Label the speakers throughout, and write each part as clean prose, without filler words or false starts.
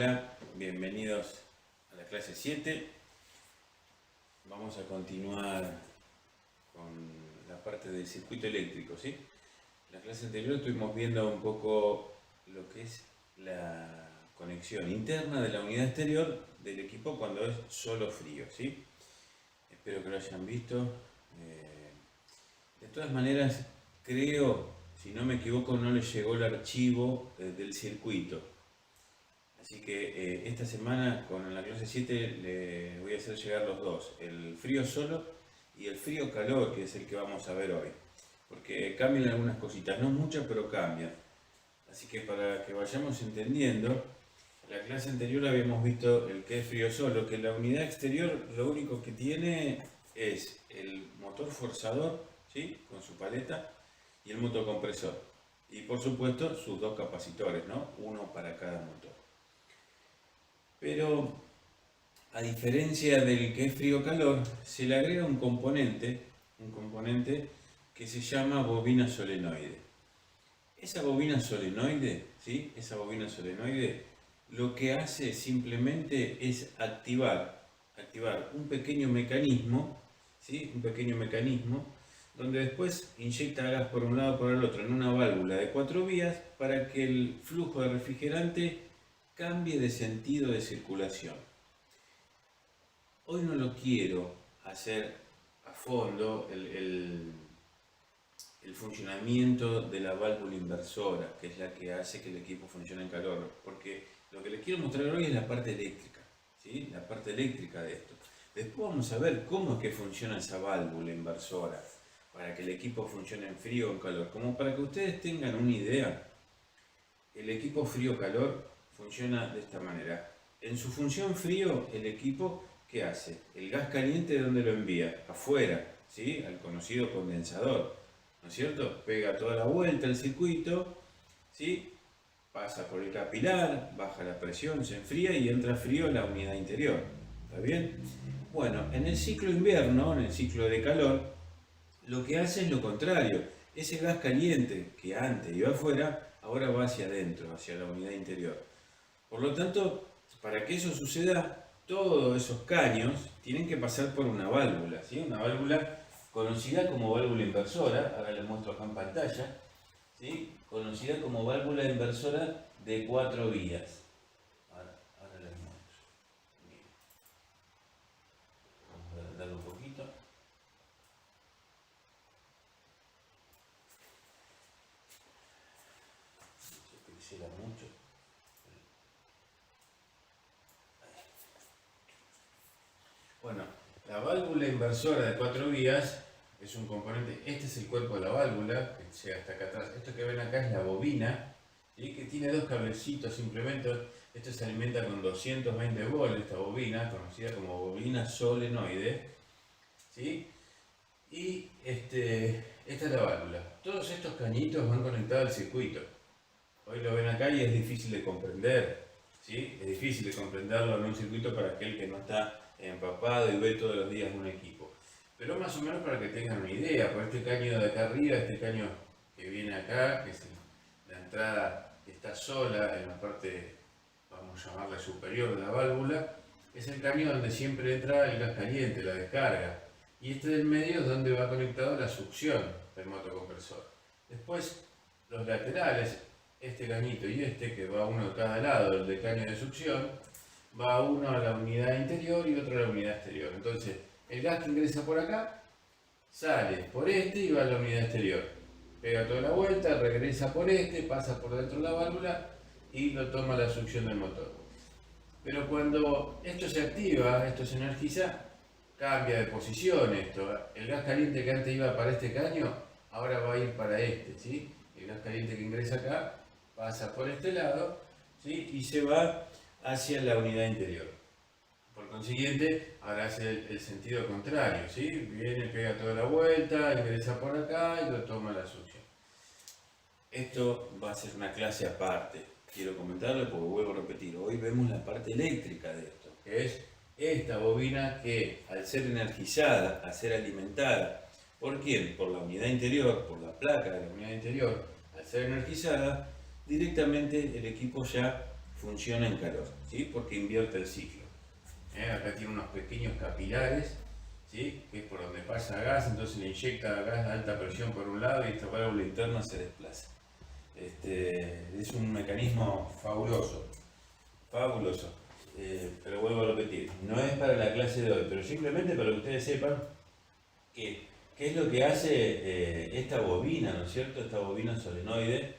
Speaker 1: Hola, bienvenidos a la clase 7. Vamos a continuar con la parte del circuito eléctrico, ¿sí? En la clase anterior estuvimos viendo un poco lo que es la conexión interna de la unidad exterior del equipo cuando es solo frío, ¿sí? Espero que lo hayan visto. De todas maneras, creo, si no me equivoco, no les llegó el archivo del circuito. Así que esta semana con la clase 7 le voy a hacer llegar los dos, el frío solo y el frío calor, que es el que vamos a ver hoy. Porque cambian algunas cositas, no muchas, pero cambian. Así que para que vayamos entendiendo, en la clase anterior habíamos visto el que es frío solo, que la unidad exterior lo único que tiene es el motor forzador, ¿sí? Con su paleta, y el motocompresor. Y por supuesto sus dos capacitores, ¿no? Uno para cada motor. Pero a diferencia del que es frío-calor, se le agrega un componente que se llama bobina solenoide. Esa bobina solenoide, ¿sí? Esa bobina solenoide lo que hace simplemente es activar un pequeño mecanismo, ¿sí? Un pequeño mecanismo donde después inyecta gas por un lado por el otro en una válvula de 4 vías para que el flujo de refrigerante cambie de sentido de circulación. Hoy no lo quiero hacer a fondo el funcionamiento de la válvula inversora, que es la que hace que el equipo funcione en calor, porque lo que les quiero mostrar hoy es la parte eléctrica, ¿sí? La parte eléctrica de esto. Después vamos a ver cómo es que funciona esa válvula inversora para que el equipo funcione en frío o en calor. Como para que ustedes tengan una idea, el equipo frío-calor funciona de esta manera. En su función frío, el equipo, ¿qué hace? El gas caliente, ¿de dónde lo envía? Afuera, ¿sí? Al conocido condensador, ¿no es cierto? Pega toda la vuelta al circuito, ¿sí? Pasa por el capilar, baja la presión, se enfría y entra frío a la unidad interior. ¿Está bien? Bueno, en el ciclo invierno, en el ciclo de calor, lo que hace es lo contrario. Ese gas caliente que antes iba afuera, ahora va hacia adentro, hacia la unidad interior. Por lo tanto, para que eso suceda, todos esos caños tienen que pasar por una válvula, ¿sí? Una válvula conocida como válvula inversora, ahora les muestro acá en pantalla, ¿sí? Conocida como válvula inversora de 4 vías. Ahora les muestro. Miren. Vamos a darle un poquito. Se pixela mucho. Bueno, la válvula inversora de 4 vías es un componente, este es el cuerpo de la válvula, que llega hasta acá atrás. Esto que ven acá es la bobina, ¿sí? Que tiene dos cablecitos simplemente. Esto se alimenta con 220 volts, esta bobina, conocida como bobina solenoide, ¿sí? Y esta es la válvula. Todos estos cañitos van conectados al circuito. Hoy lo ven acá y es difícil de comprender, ¿sí? Es difícil de comprenderlo en un circuito para aquel que no está empapado y ve todos los días un equipo. Pero más o menos para que tengan una idea, por este caño de acá arriba, este caño que viene acá, que es la entrada que está sola en la parte, vamos a llamarla superior de la válvula, es el caño donde siempre entra el gas caliente, la descarga. Y este del medio es donde va conectado la succión del motocompresor. Después, los laterales, este cañito y este, que va uno a cada lado, el de caño de succión, va uno a la unidad interior y otro a la unidad exterior. Entonces, el gas que ingresa por acá, sale por este y va a la unidad exterior. Pega toda la vuelta, regresa por este, pasa por dentro de la válvula y lo toma la succión del motor. Pero cuando esto se activa, esto se energiza, cambia de posición esto. El gas caliente que antes iba para este caño, ahora va a ir para este, ¿sí? El gas caliente que ingresa acá pasa por este lado, ¿sí? Y se va hacia la unidad interior. Por consiguiente, ahora hace el sentido contrario, ¿sí? Viene, pega toda la vuelta, ingresa por acá y lo toma la succión. Esto va a ser una clase aparte. Quiero comentarlo porque vuelvo a repetir. Hoy vemos la parte eléctrica de esto, que es esta bobina que, al ser energizada, al ser alimentada, ¿por quién? Por la unidad interior, por la placa de la unidad interior, al ser energizada, directamente el equipo ya funciona en calor, ¿sí? Porque invierte el ciclo. Acá tiene unos pequeños capilares, ¿sí? Que es por donde pasa gas, entonces le inyecta gas a alta presión por un lado y esta válvula interna se desplaza. Es un mecanismo fabuloso, fabuloso. Pero vuelvo a repetir, no es para la clase de hoy, pero simplemente para que ustedes sepan qué es lo que hace esta bobina, ¿no es cierto? Esta bobina solenoide,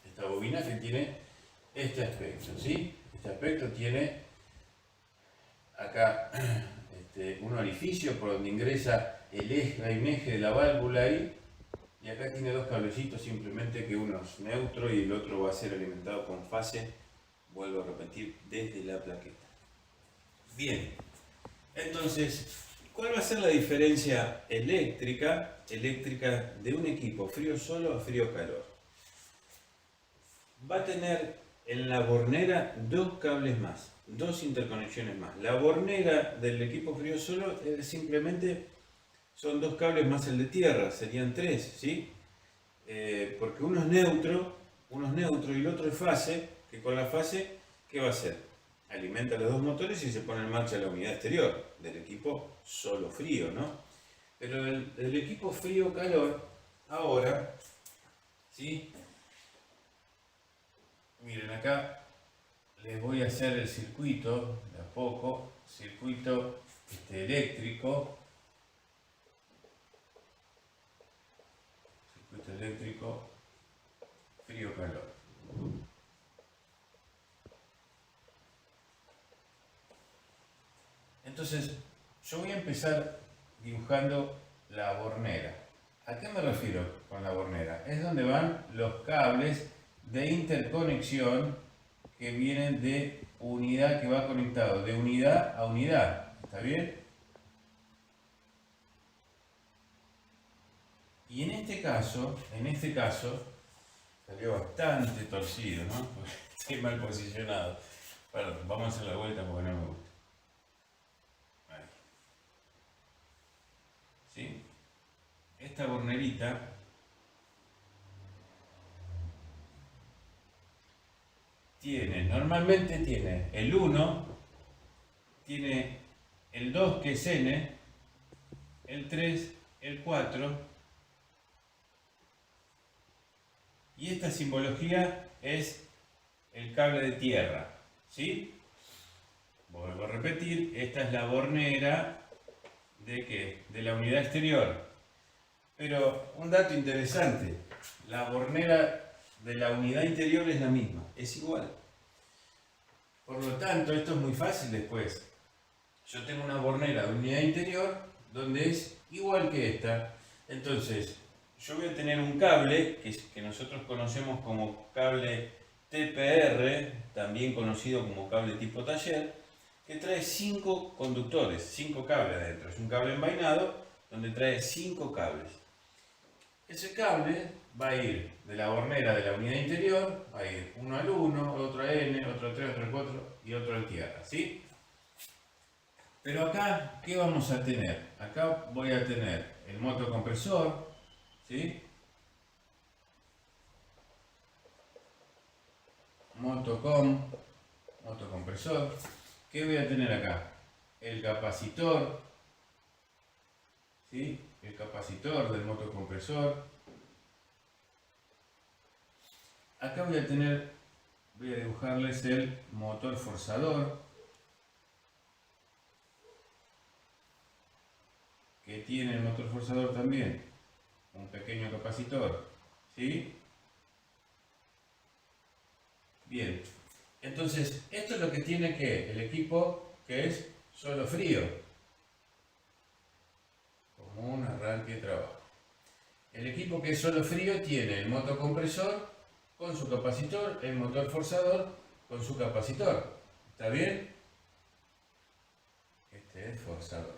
Speaker 1: esta bobina que tiene este aspecto, ¿sí? Este aspecto tiene acá un orificio por donde ingresa el eje, hay un eje de la válvula ahí, y acá tiene dos cablecitos, simplemente que uno es neutro y el otro va a ser alimentado con fase, vuelvo a repetir, desde la plaqueta. Bien, entonces, ¿cuál va a ser la diferencia eléctrica de un equipo frío solo a frío calor? Va a tener en la bornera dos cables más, dos interconexiones más. La bornera del equipo frío solo simplemente son dos cables más el de tierra, serían tres, ¿sí? Porque uno es neutro y el otro es fase, que con la fase, ¿qué va a hacer? Alimenta los dos motores y se pone en marcha la unidad exterior del equipo solo frío, ¿no? Pero el equipo frío-calor, ahora, ¿sí? Miren, acá les voy a hacer el circuito, de a poco, circuito eléctrico, frío-calor. Entonces, yo voy a empezar dibujando la bornera. ¿A qué me refiero con la bornera? Es donde van los cables de interconexión que vienen de unidad, que va conectado de unidad a unidad. ¿Está bien? Y en este caso, salió bastante torcido, ¿no? Estoy mal posicionado. Perdón, vamos a hacer la vuelta porque no me gusta. Ahí. ¿Sí? Esta bornerita normalmente tiene el 1, tiene el 2 que es N, el 3, el 4, y esta simbología es el cable de tierra, ¿sí? Vuelvo a repetir, esta es la bornera ¿de qué? De la unidad exterior. Pero un dato interesante, la bornera de la unidad interior es la misma, es igual. Por lo tanto, esto es muy fácil después. Yo tengo una bornera de unidad interior donde es igual que esta. Entonces, yo voy a tener un cable que nosotros conocemos como cable TPR, también conocido como cable tipo taller, que trae 5 conductores, 5 cables adentro. Es un cable envainado donde trae 5 cables. Ese cable va a ir de la bornera de la unidad interior, va a ir uno al 1, otro a N, otro al 3, otro al 4 y otro al tierra, ¿sí? Pero acá, ¿qué vamos a tener? Acá voy a tener el motocompresor, ¿sí? Motocompresor. ¿Qué voy a tener acá? El capacitor, ¿sí? El capacitor del motocompresor. Acá voy a dibujarles el motor forzador, que tiene el motor forzador también un pequeño capacitor, ¿sí? Bien, entonces esto es lo que tiene el equipo que es solo frío, como un arranque de trabajo. El equipo que es solo frío tiene el motocompresor con su capacitor, el motor forzador con su capacitor. ¿Está bien? Este es forzador.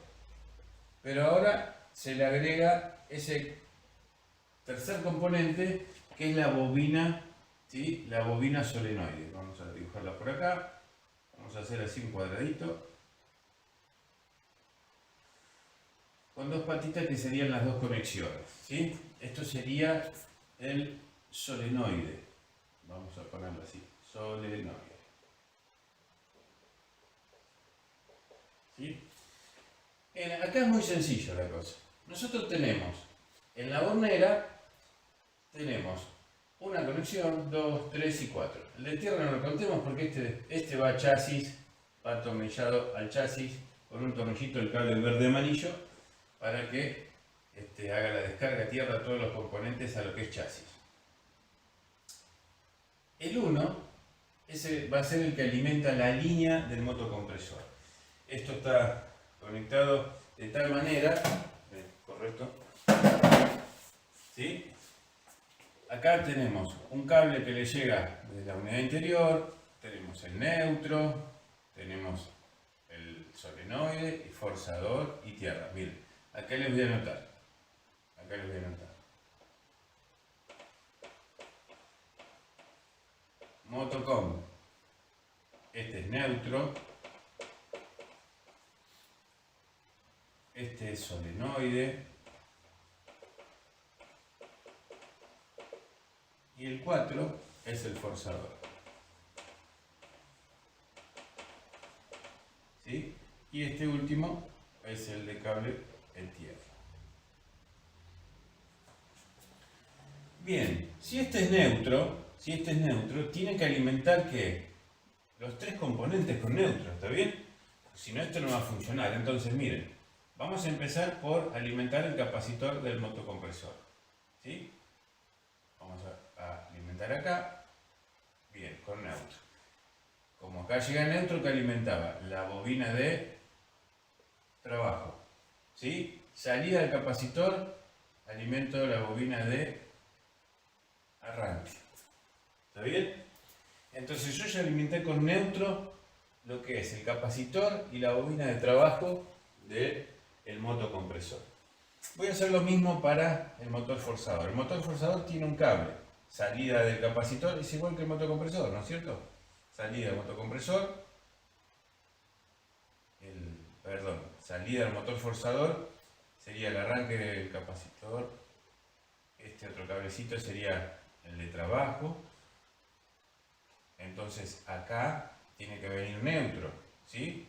Speaker 1: Pero ahora se le agrega ese tercer componente que es la bobina, ¿sí? La bobina solenoide. Vamos a dibujarla por acá. Vamos a hacer así un cuadradito. Con dos patitas que serían las dos conexiones, ¿sí? Esto sería el solenoide. Vamos a ponerlo así, solenoide. ¿Sí? Bien, acá es muy sencillo la cosa. Nosotros tenemos, en la bornera, tenemos una conexión, 2, 3 y 4. El de tierra no lo contemos porque este va a chasis, va atornillado al chasis con un tornillito del cable verde amarillo para que haga la descarga a tierra a todos los componentes a lo que es chasis. El 1, ese va a ser el que alimenta la línea del motocompresor. Esto está conectado de tal manera, correcto, ¿sí? Acá tenemos un cable que le llega desde la unidad interior, tenemos el neutro, tenemos el solenoide, el forzador y tierra. Miren, acá les voy a anotar. Motocom. Este es neutro. Este es solenoide. Y el 4 es el forzador. ¿Sí? Y este último es el de cable en tierra. Bien, si este es neutro, tiene que alimentar ¿qué? Los tres componentes con neutro, ¿está bien? Si no, esto no va a funcionar. Entonces, miren, vamos a empezar por alimentar el capacitor del motocompresor. ¿Sí? Vamos a alimentar acá. Bien, con neutro. Como acá llega neutro, que alimentaba la bobina de trabajo. ¿Sí? Salida del capacitor, alimento la bobina de arranque. ¿Está bien? Entonces yo ya alimenté con neutro lo que es el capacitor y la bobina de trabajo del motocompresor. Voy a hacer lo mismo para el motor forzador. El motor forzador tiene un cable. Salida del capacitor es igual que el motocompresor, ¿no es cierto? Salida del motocompresor. Salida del motor forzador sería el arranque del capacitor. Este otro cablecito sería el de trabajo. Entonces acá tiene que venir neutro, ¿sí?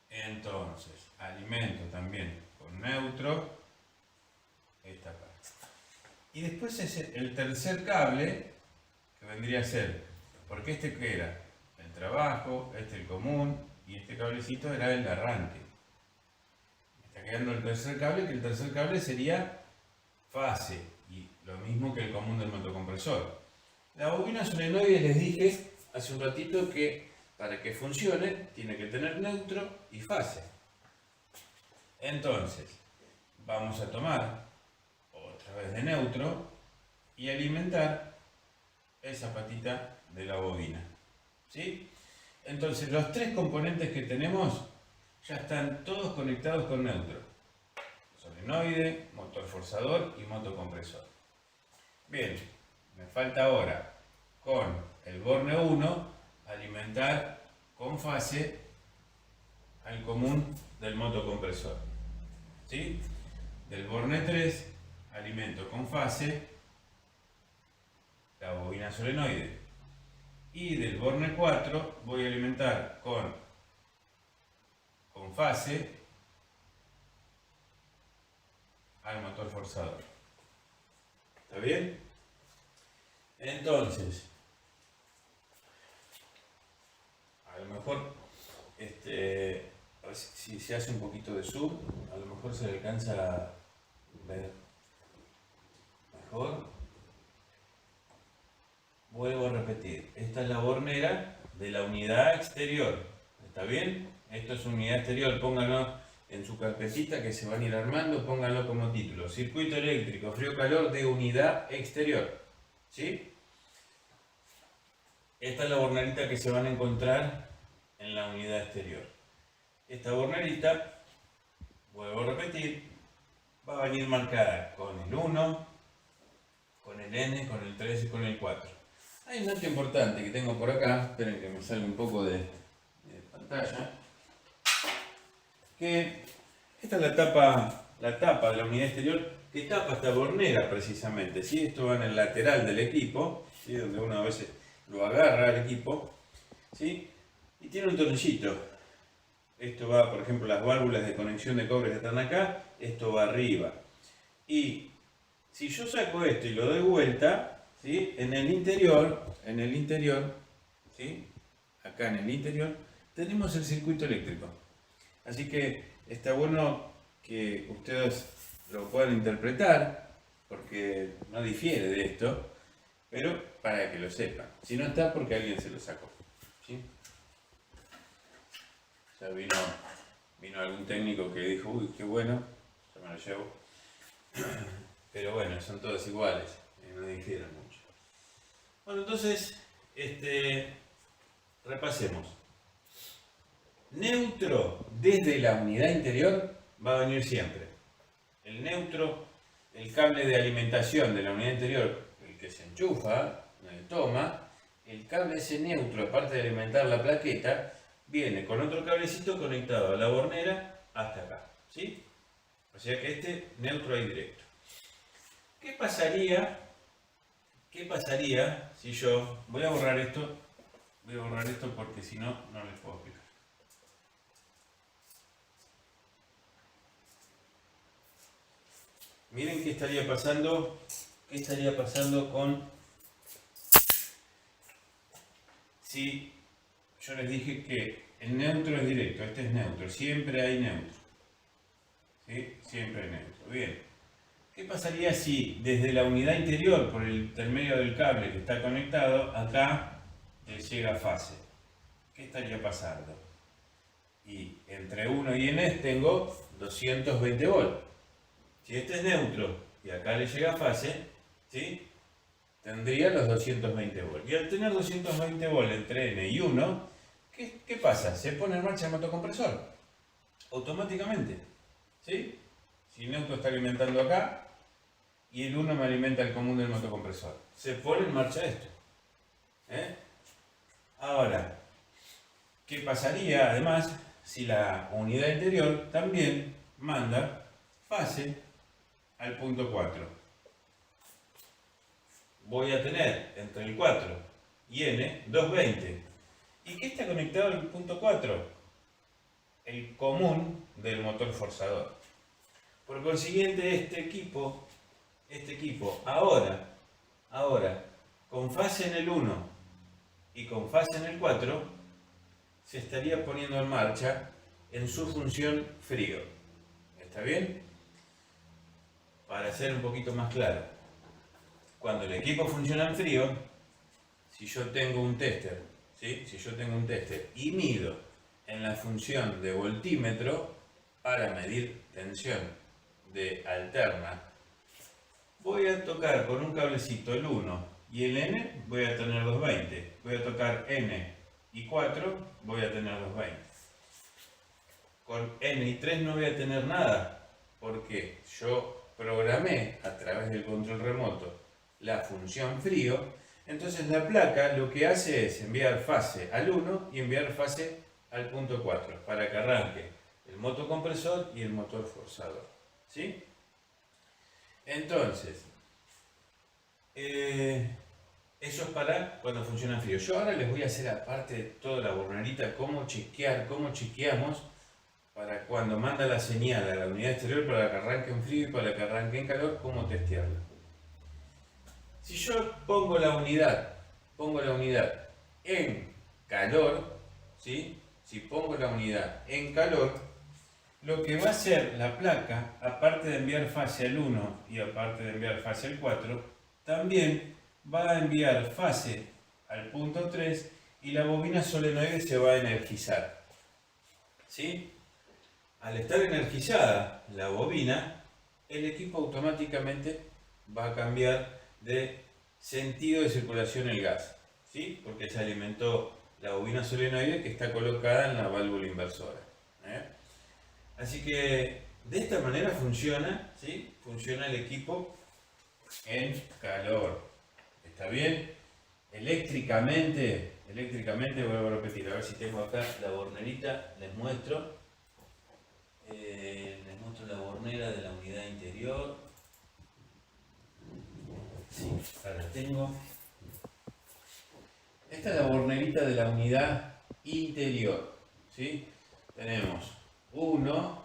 Speaker 1: Entonces alimento también con neutro esta parte. Y después es el tercer cable que vendría a ser, porque este que era el trabajo, este el común y este cablecito era el de arranque. Está quedando el tercer cable, que el tercer cable sería fase y lo mismo que el común del motocompresor. La bobina solenoide les dije hace un ratito que para que funcione tiene que tener neutro y fase. Entonces vamos a tomar otra vez de neutro y alimentar esa patita de la bobina. ¿Sí? Entonces los tres componentes que tenemos ya están todos conectados con neutro. Solenoide, motor forzador y motocompresor. Bien, me falta ahora con el borne 1 alimentar con fase al común del motocompresor. ¿Sí? Del borne 3 alimento con fase la bobina solenoide. Y del borne 4 voy a alimentar con fase al motor forzador. ¿Está bien? Entonces, a lo mejor, a ver si se hace un poquito de zoom, a lo mejor se le alcanza a ver mejor. Vuelvo a repetir, esta es la bornera de la unidad exterior, ¿está bien? Esto es unidad exterior, pónganlo en su carpetita que se van a ir armando, pónganlo como título, circuito eléctrico, frío-calor de unidad exterior, ¿sí? Esta es la bornerita que se van a encontrar en la unidad exterior. Esta bornerita, vuelvo a repetir, va a venir marcada con el 1, con el N, con el 3 y con el 4. Hay un dato importante que tengo por acá, esperen que me salga un poco de pantalla, que esta es la tapa de la unidad exterior que tapa esta bornera precisamente, ¿sí? Esto va en el lateral del equipo ¿sí? Donde uno a veces lo agarra al equipo, ¿sí? Y tiene un tornillito. Esto va, por ejemplo, las válvulas de conexión de cobre que están acá, esto va arriba. Y si yo saco esto y lo doy vuelta, ¿sí? En el interior, ¿sí? Acá en el interior, tenemos el circuito eléctrico. Así que está bueno que ustedes lo puedan interpretar, porque no difiere de esto, pero para que lo sepan. Si no está, porque alguien se lo sacó, ¿sí? Ya vino algún técnico que dijo, uy, qué bueno, yo me lo llevo. Pero bueno, son todos iguales, no difieren mucho. Bueno, entonces, repasemos. Neutro desde la unidad interior va a venir siempre. El neutro, el cable de alimentación de la unidad interior, el que se enchufa, el toma, el cable ese neutro, aparte de alimentar la plaqueta, viene con otro cablecito conectado a la bornera hasta acá, ¿sí? O sea que este neutro ahí directo. ¿Qué pasaría si yo... Voy a borrar esto porque si no, no les puedo explicar. Miren qué estaría pasando con... Si yo les dije que el neutro es directo, este es neutro, siempre hay neutro. ¿Sí? Siempre hay neutro. Bien. ¿Qué pasaría si desde la unidad interior, por el intermedio del cable que está conectado, acá llega fase? ¿Qué estaría pasando? Y entre 1 y n tengo 220 volts. Si este es neutro y acá le llega fase, ¿sí? Tendría los 220 volts. Y al tener 220 volts entre n y 1, ¿qué pasa? Se pone en marcha el motocompresor. Automáticamente. ¿Sí? Si el neutro está alimentando acá, y el 1 me alimenta el común del motocompresor. Se pone en marcha esto. Ahora, ¿qué pasaría además si la unidad interior también manda fase al punto 4? Voy a tener entre el 4 y n 220. ¿Y qué está conectado al punto 4? El común del motor forzador. Por consiguiente, este equipo ahora, con fase en el 1 y con fase en el 4, se estaría poniendo en marcha en su función frío. ¿Está bien? Para ser un poquito más claro, cuando el equipo funciona en frío, si yo tengo un tester, ¿sí? Si yo tengo un tester y mido en la función de voltímetro para medir tensión de alterna, voy a tocar con un cablecito el 1 y el n, voy a tener 220. Voy a tocar n y 4, voy a tener 220. Con n y 3 no voy a tener nada, porque yo programé a través del control remoto la función frío. Entonces la placa lo que hace es enviar fase al 1 y enviar fase al punto 4 para que arranque el motocompresor y el motor forzador. ¿Sí? Entonces, eso es para cuando funciona en frío. Yo ahora les voy a hacer, aparte de toda la bornerita, cómo chequeamos para cuando manda la señal a la unidad exterior para que arranque en frío y para que arranque en calor, cómo testearla. Si yo pongo la unidad en calor, ¿sí? Si pongo la unidad en calor, lo que va a hacer la placa, aparte de enviar fase al 1 y aparte de enviar fase al 4, también va a enviar fase al punto 3 y la bobina solenoide se va a energizar. ¿Sí? Al estar energizada la bobina, el equipo automáticamente va a cambiar de sentido de circulación el gas, ¿sí? Porque se alimentó la bobina solenoide que está colocada en la válvula inversora. Así que de esta manera funciona, ¿sí? Funciona el equipo en calor. ¿Está bien? Eléctricamente, vuelvo a repetir, a ver si tengo acá la bornerita, les muestro la bornera de la unidad interior. Sí, acá la tengo. esta es la bornerita de la unidad interior, ¿sí? Tenemos 1,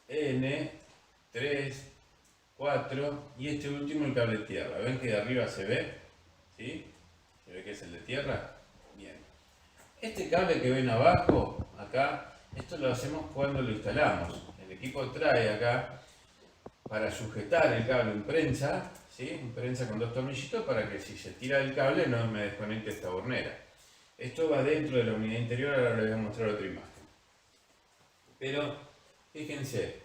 Speaker 1: N, 3, 4 y este último el cable tierra. ¿Ven que de arriba se ve? ¿Sí? ¿Se ve que es el de tierra? Bien. Este cable que ven abajo, acá, esto lo hacemos cuando lo instalamos. El equipo trae acá para sujetar el cable en prensa, ¿sí? En prensa con 2 tornillitos para que si se tira el cable no me desconecte esta bornera. Esto va dentro de la unidad interior, ahora les voy a mostrar otra imagen. Pero fíjense,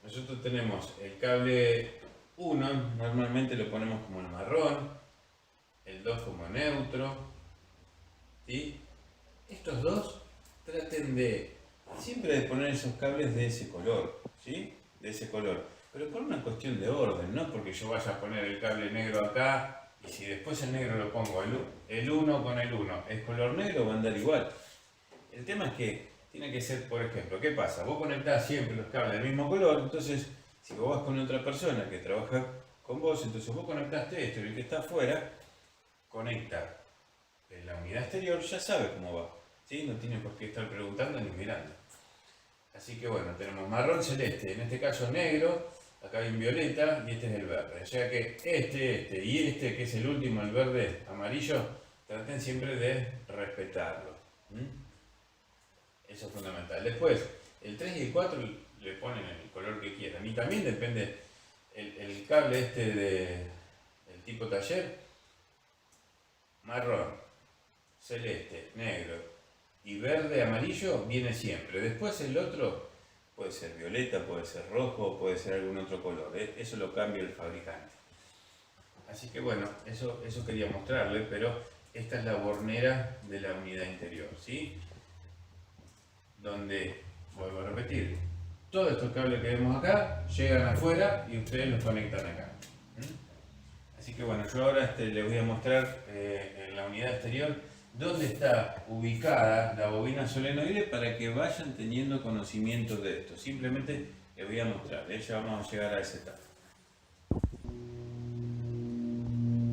Speaker 1: nosotros tenemos el cable 1, normalmente lo ponemos como el marrón, el 2 como neutro, ¿sí? Estos dos traten de siempre de poner esos cables de ese color, ¿sí? De ese color, pero por una cuestión de orden, no porque yo vaya a poner el cable negro acá y si después el negro lo pongo el 1 con el 1 es color negro, va a andar igual. El tema es que tiene que ser, por ejemplo, ¿qué pasa? Vos conectás siempre los cables del mismo color, entonces si vos vas con otra persona que trabaja con vos, entonces vos conectaste esto y el que está afuera conecta en la unidad exterior, ya sabe cómo va, ¿sí? No tiene por qué estar preguntando ni mirando. Así que bueno, tenemos marrón celeste, en este caso negro, acá hay un violeta y este es el verde. O sea que este y este que es el último, el verde amarillo, traten siempre de respetarlo. Eso es fundamental. Después, el 3 y el 4 le ponen el color que quieran. Y también depende, el cable del tipo taller, marrón, celeste, negro y verde, amarillo, viene siempre. Después el otro puede ser violeta, puede ser rojo, puede ser algún otro color. Eso lo cambia el fabricante. Así que bueno, eso quería mostrarles, pero esta es la bornera de la unidad interior, ¿sí? Donde, vuelvo a repetir, todos estos cables que vemos acá llegan afuera y ustedes los conectan acá. Así que bueno, yo ahora les voy a mostrar en la unidad exterior dónde está ubicada la bobina solenoide para que vayan teniendo conocimiento de esto. Simplemente les voy a mostrar, ya vamos a llegar a esa etapa.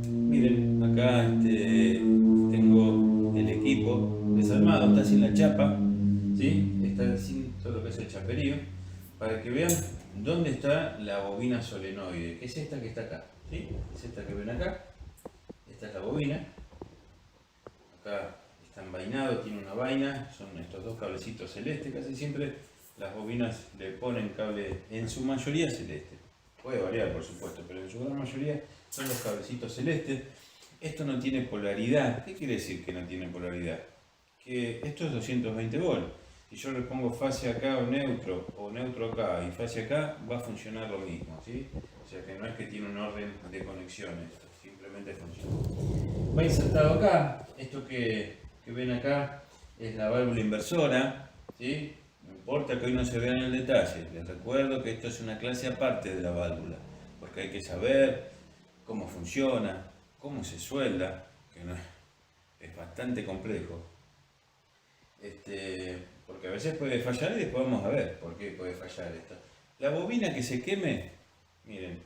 Speaker 1: Miren, acá tengo el equipo desarmado, está sin la chapa, ¿sí? Está sin todo lo que es el chaperío, para que vean dónde está la bobina solenoide, que es esta que está acá, ¿sí? Es esta que ven acá, esta es la bobina, acá está envainado, tiene una vaina, son estos dos cablecitos celestes, casi siempre las bobinas le ponen cable, en su mayoría celeste, puede variar por supuesto, pero en su gran mayoría son los cablecitos celestes. Esto no tiene polaridad. ¿Qué quiere decir que no tiene polaridad? Que esto es 220 volts. Si yo le pongo fase acá o neutro acá y fase acá, va a funcionar lo mismo, ¿sí? O sea que no es que tiene un orden de conexión esto, simplemente funciona. Va insertado acá, esto que ven acá es la válvula inversora, ¿sí? No importa que hoy no se vea en el detalle, les recuerdo que esto es una clase aparte de la válvula, porque hay que saber cómo funciona, cómo se suelda, que no es bastante complejo. Porque a veces puede fallar y después vamos a ver por qué puede fallar esto. La bobina que se queme, miren,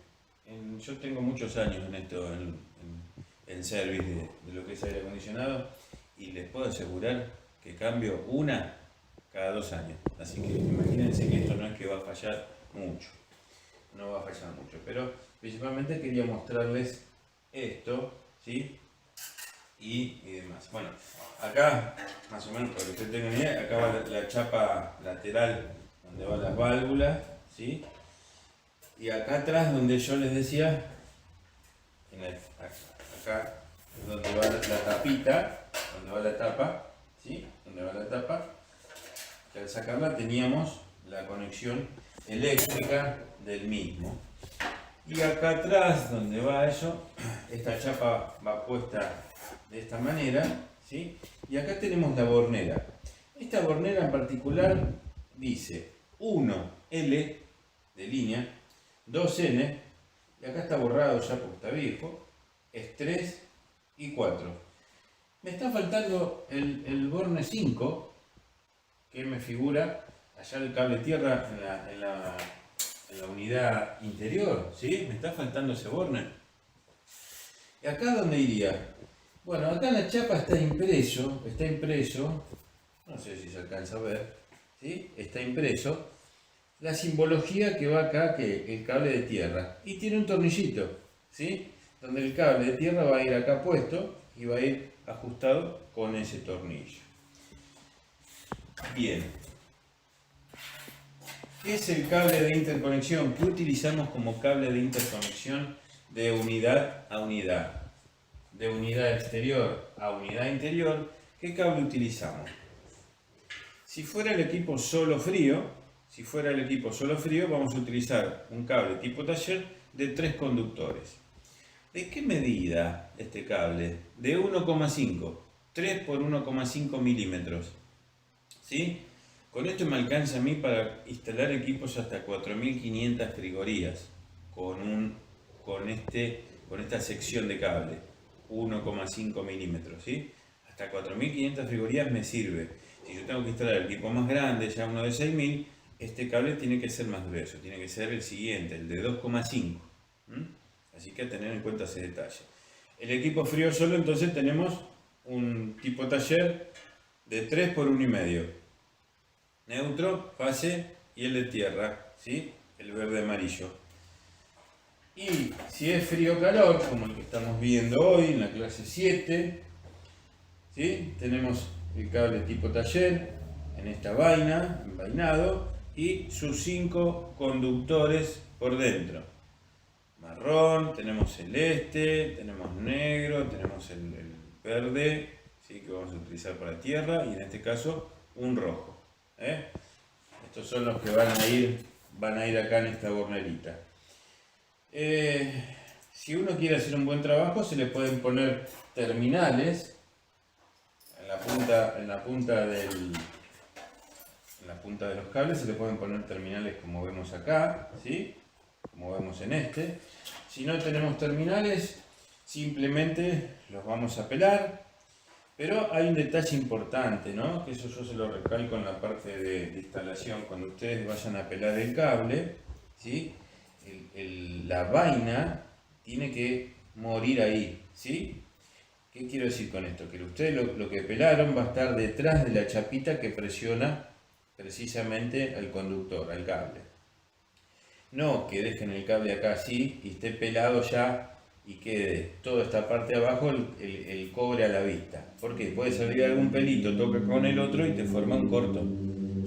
Speaker 1: yo tengo muchos años en esto, en service de lo que es aire acondicionado, y les puedo asegurar que cambio una cada 2 años. Así que imagínense que esto no es que va a fallar mucho, no va a fallar mucho, pero principalmente quería mostrarles esto, ¿sí? Y demás. Bueno, acá, más o menos para que ustedes tengan idea, acá va la chapa lateral donde van las válvulas, ¿sí? Y acá atrás donde yo les decía, acá donde va la tapita, donde va la tapa, ¿sí? Donde va la tapa, que al sacarla teníamos la conexión eléctrica del mismo. Y acá atrás, donde va eso, esta chapa va puesta de esta manera, ¿sí? Y acá tenemos la bornera. Esta bornera en particular dice 1L de línea, 2N, y acá está borrado ya porque está viejo, es 3 y 4. Me está faltando el borne 5, que me figura allá el cable tierra en la unidad interior, ¿sí? Me está faltando ese borne. ¿Y acá dónde iría? Bueno, acá en la chapa está impreso, no sé si se alcanza a ver, ¿sí? Está impreso la simbología que va acá, que el cable de tierra, y tiene un tornillito, ¿sí? Donde el cable de tierra va a ir acá puesto y va a ir ajustado con ese tornillo. Bien, ¿qué es el cable de interconexión? ¿Qué utilizamos como cable de interconexión de unidad a unidad? De unidad exterior a unidad interior, ¿qué cable utilizamos? Si fuera el equipo solo frío, vamos a utilizar un cable tipo taller de 3 conductores. ¿De qué medida este cable? De 1,5, 3 por 1,5 milímetros. ¿Sí? Con esto me alcanza a mí para instalar equipos hasta 4500 frigorías con esta sección de cable, 1,5 milímetros. ¿Sí? Hasta 4500 frigorías me sirve. Si yo tengo que instalar el equipo más grande, ya uno de 6000, este cable tiene que ser más grueso, tiene que ser el siguiente, el de 2,5. Así que a tener en cuenta ese detalle. El equipo frío solo, entonces tenemos un tipo taller de 3 por 1,5. Neutro, fase y el de tierra, ¿sí? El verde amarillo. Y si es frío-calor, como el que estamos viendo hoy en la clase 7, ¿sí? Tenemos el cable tipo taller en esta vaina, envainado, y sus 5 conductores por dentro. Marrón, tenemos celeste, tenemos negro, tenemos el verde, ¿sí? Que vamos a utilizar para tierra, y en este caso un rojo. Estos son los que van a ir acá en esta bornerita. Si uno quiere hacer un buen trabajo, se le pueden poner terminales en la punta de los cables, se le pueden poner terminales como vemos acá, ¿sí? Como vemos en este. Si no tenemos terminales, simplemente los vamos a pelar. Pero hay un detalle importante, ¿no? Que eso yo se lo recalco en la parte de instalación. Cuando ustedes vayan a pelar el cable, ¿sí? La vaina tiene que morir ahí, ¿sí? ¿Qué quiero decir con esto? Que ustedes lo que pelaron va a estar detrás de la chapita que presiona precisamente al conductor, al cable. No que dejen el cable acá así y esté pelado ya y quede toda esta parte de abajo el cobre a la vista. Porque puede salir algún pelito, toca con el otro y te forma un corto.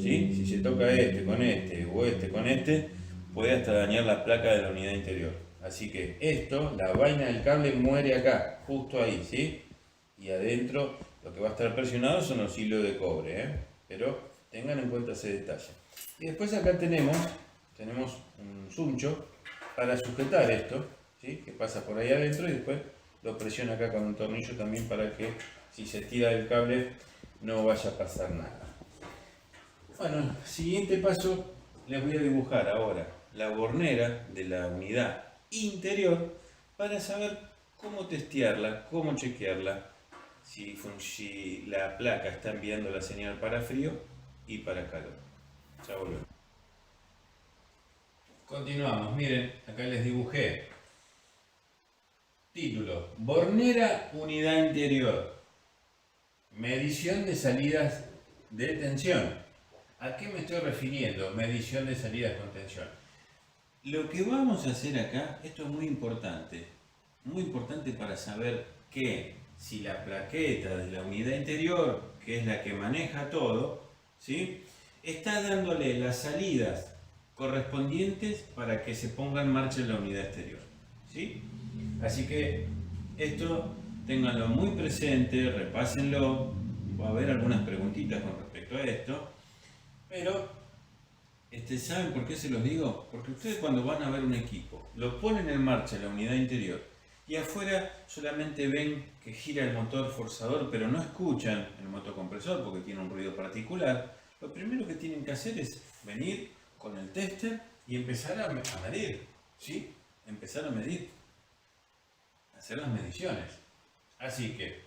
Speaker 1: ¿Sí? Si se toca este con este o este con este, puede hasta dañar la placa de la unidad interior. Así que esto, la vaina del cable muere acá, justo ahí, ¿sí? Y adentro lo que va a estar presionado son los hilos de cobre, pero tengan en cuenta ese detalle. Y después acá tenemos un suncho para sujetar esto, ¿sí? Que pasa por ahí adentro y después lo presiona acá con un tornillo también para que si se tira el cable no vaya a pasar nada. Bueno, siguiente paso, les voy a dibujar ahora la bornera de la unidad interior para saber cómo testearla, cómo chequearla, si la placa está enviando la señal para frío y para calor. Ya volvemos. Continuamos, miren, acá les dibujé. Título: Bornera unidad interior. Medición de salidas de tensión. ¿A qué me estoy refiriendo? Medición de salidas con tensión. Lo que vamos a hacer acá, esto es muy importante para saber que si la plaqueta de la unidad interior, que es la que maneja todo, ¿sí? Está dándole las salidas correspondientes para que se ponga en marcha la unidad exterior, ¿sí? Así que esto ténganlo muy presente, repásenlo, va a haber algunas preguntitas con respecto a esto, pero ¿saben por qué se los digo? Porque ustedes cuando van a ver un equipo, lo ponen en marcha la unidad interior y afuera solamente ven que gira el motor forzador, pero no escuchan el motocompresor porque tiene un ruido particular. Lo primero que tienen que hacer es venir con el tester y empezar a medir, ¿sí? Empezar a medir, hacer las mediciones. Así que,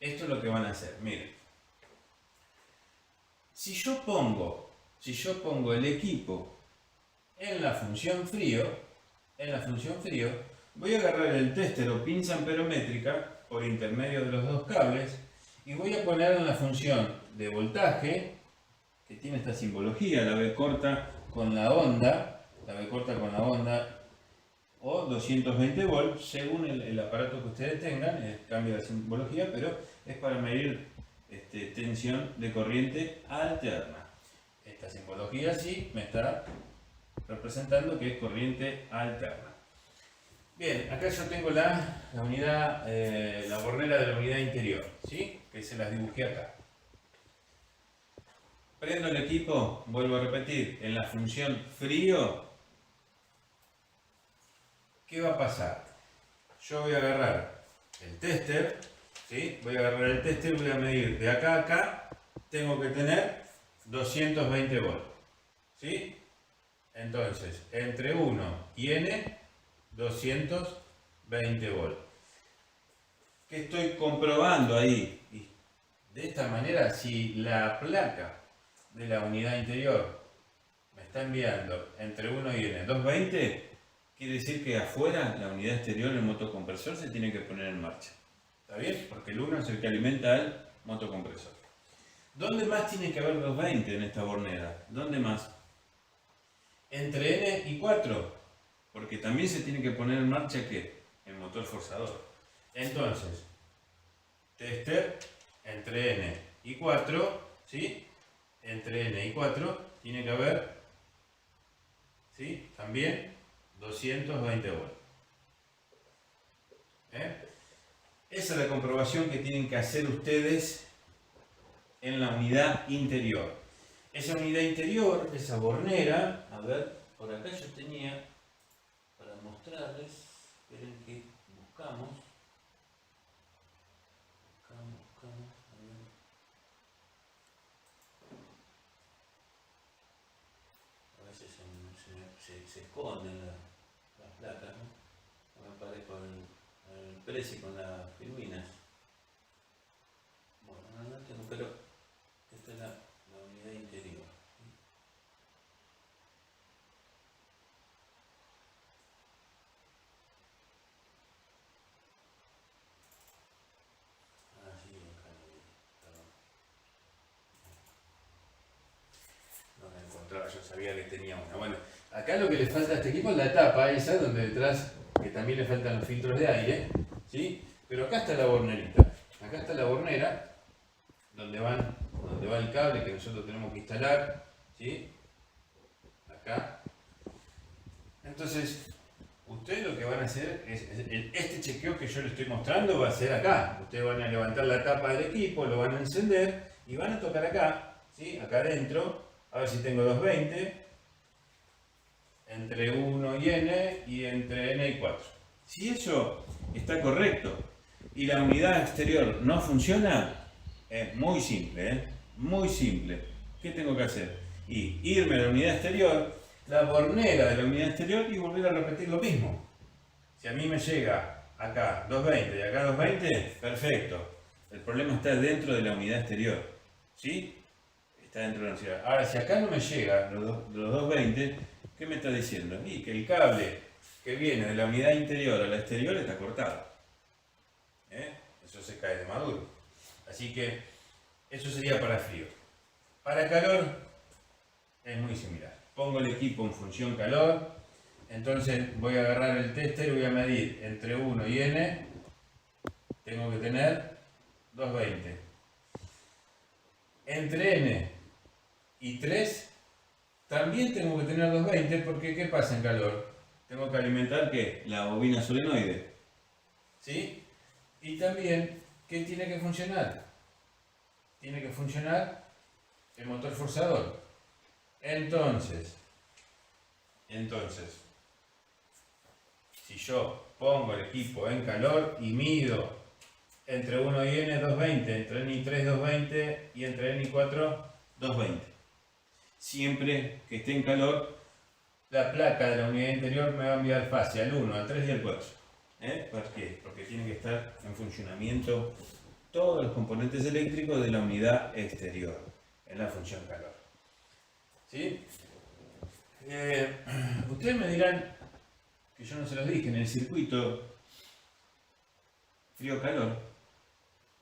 Speaker 1: esto es lo que van a hacer, miren. Si yo pongo el equipo en la función frío, voy a agarrar el tester o pinza amperométrica por intermedio de los dos cables y voy a poner en la función de voltaje, que tiene esta simbología, la B corta con la onda, o 220 volts, según el aparato que ustedes tengan, cambia la simbología, pero es para medir tensión de corriente alterna. Esta simbología sí me está representando que es corriente alterna. Bien, acá yo tengo la unidad, la bornera de la unidad interior, ¿sí? Que se las dibujé acá. Prendo el equipo, vuelvo a repetir, en la función frío. ¿Qué va a pasar? Yo voy a agarrar el tester, ¿sí? Voy a agarrar el tester y voy a medir de acá a acá, tengo que tener 220 volts, ¿sí? Entonces, entre 1 y N, 220 volts. ¿Qué estoy comprobando ahí? Y de esta manera, si la placa de la unidad interior me está enviando entre 1 y N, 220, quiere decir que afuera, la unidad exterior, el motocompresor se tiene que poner en marcha. ¿Está bien? Porque el 1 es el que alimenta al motocompresor. ¿Dónde más tiene que haber 220 en esta bornera? ¿Dónde más? Entre N y 4. Porque también se tiene que poner en marcha, ¿qué? El motor forzador. Entonces, tester entre N y 4, ¿sí? Entre N y 4 tiene que haber, ¿sí? También 220 volts. Esa es la comprobación que tienen que hacer ustedes en la unidad interior. Esa unidad interior, esa bornera, a ver, por acá yo tenía para mostrarles, esperen que buscamos, a veces se esconden las placas, ¿no? No me parece con el precio y con las filminas. Bueno, no tengo, pero esta es la unidad interior. Yo sabía que tenía una. Bueno, acá lo que le falta a este equipo es la tapa esa, donde detrás, que también le faltan los filtros de aire, ¿sí? Pero acá está la bornerita. Acá está la bornera, donde va el cable que nosotros tenemos que instalar, ¿sí? Acá. Entonces, ustedes lo que van a hacer es este chequeo que yo les estoy mostrando va a ser acá. Ustedes van a levantar la tapa del equipo, lo van a encender y van a tocar acá, ¿sí? Acá adentro. A ver si tengo 220, entre 1 y N, y entre N y 4. Si eso está correcto y la unidad exterior no funciona, es muy simple, muy simple. ¿Qué tengo que hacer? Irme a la unidad exterior, la bornera de la unidad exterior y volver a repetir lo mismo. Si a mí me llega acá 220 y acá 220, perfecto. El problema está dentro de la unidad exterior, ¿sí? Dentro de la unidad. Ahora, si acá no me llega los 220, ¿qué me está diciendo? Y que el cable que viene de la unidad interior a la exterior está cortado. Eso se cae de maduro. Así que eso sería para frío. Para calor es muy similar. Pongo el equipo en función calor. Entonces voy a agarrar el tester y voy a medir entre 1 y N. Tengo que tener 220. Entre N y 3, también tengo que tener 220 porque ¿qué pasa en calor? Tengo que alimentar ¿qué? La bobina solenoide, ¿sí? Y también, ¿qué tiene que funcionar? Tiene que funcionar el motor forzador. Entonces, si yo pongo el equipo en calor y mido entre 1 y N 220, entre N y 3 220 y entre N y 4 220. Siempre que esté en calor, la placa de la unidad interior me va a enviar fase al 1, al 3 y al 4. ¿Por qué? Porque tienen que estar en funcionamiento todos los componentes eléctricos de la unidad exterior, en la función calor. ¿Sí? Ustedes me dirán, que yo no se los dije, en el circuito frío-calor,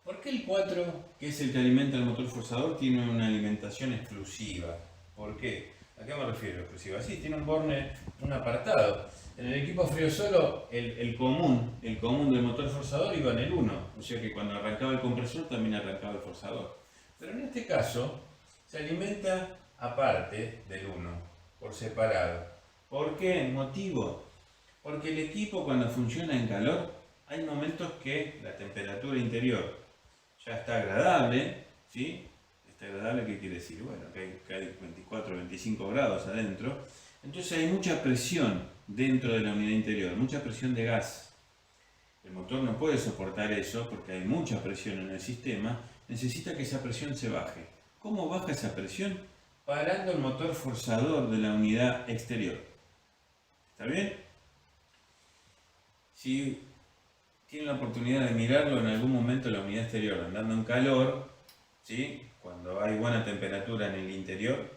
Speaker 1: ¿por qué el 4, que es el que alimenta el motor forzador, tiene una alimentación exclusiva? ¿Por qué? ¿A qué me refiero exclusiva? Sí, tiene un borne, un apartado. En el equipo frío solo, el común del motor forzador iba en el 1, o sea que cuando arrancaba el compresor también arrancaba el forzador. Pero en este caso, se alimenta aparte del 1, por separado. ¿Por qué? Motivo. Porque el equipo cuando funciona en calor, hay momentos que la temperatura interior ya está agradable, ¿sí? Está agradable, ¿qué quiere decir? Bueno, que hay 24, 25 grados adentro. Entonces hay mucha presión dentro de la unidad interior, mucha presión de gas. El motor no puede soportar eso porque hay mucha presión en el sistema, necesita que esa presión se baje. ¿Cómo baja esa presión? Parando el motor forzador de la unidad exterior. ¿Está bien? Si tienen la oportunidad de mirarlo en algún momento la unidad exterior andando en calor, ¿sí? Cuando hay buena temperatura en el interior,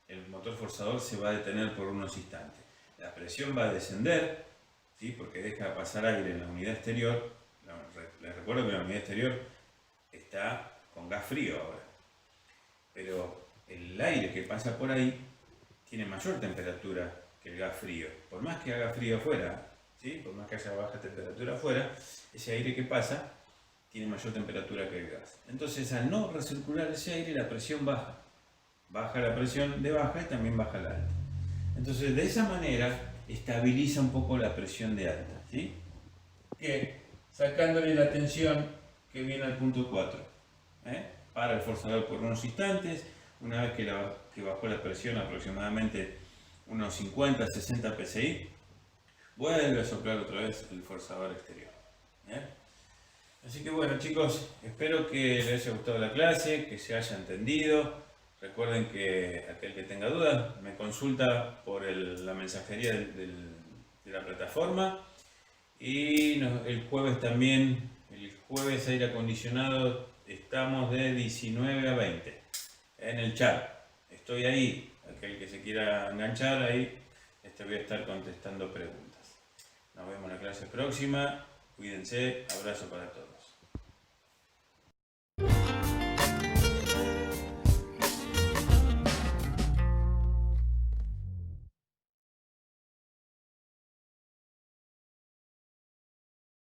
Speaker 1: el motor forzador se va a detener por unos instantes. La presión va a descender, ¿sí? Porque deja pasar aire en la unidad exterior. Les recuerdo que la unidad exterior está con gas frío ahora, pero el aire que pasa por ahí tiene mayor temperatura que el gas frío. Por más que haga frío afuera, ¿sí? Por más que haya baja temperatura afuera, ese aire que pasa tiene mayor temperatura que el gas. Entonces, al no recircular ese aire, la presión baja. Baja la presión de baja y también baja la alta. Entonces, de esa manera, estabiliza un poco la presión de alta, ¿sí? Que sacándole la tensión que viene al punto 4. Para el forzador por unos instantes. Una vez que bajó la presión aproximadamente unos 50, 60 psi, vuelve a soplar otra vez el forzador exterior. Así que bueno, chicos, espero que les haya gustado la clase, que se haya entendido. Recuerden que aquel que tenga dudas me consulta por la mensajería de la plataforma. Y el jueves también, el jueves aire acondicionado, estamos de 19 a 20 en el chat. Estoy ahí, aquel que se quiera enganchar ahí, voy a estar contestando preguntas. Nos vemos en la clase próxima, cuídense, abrazo para todos.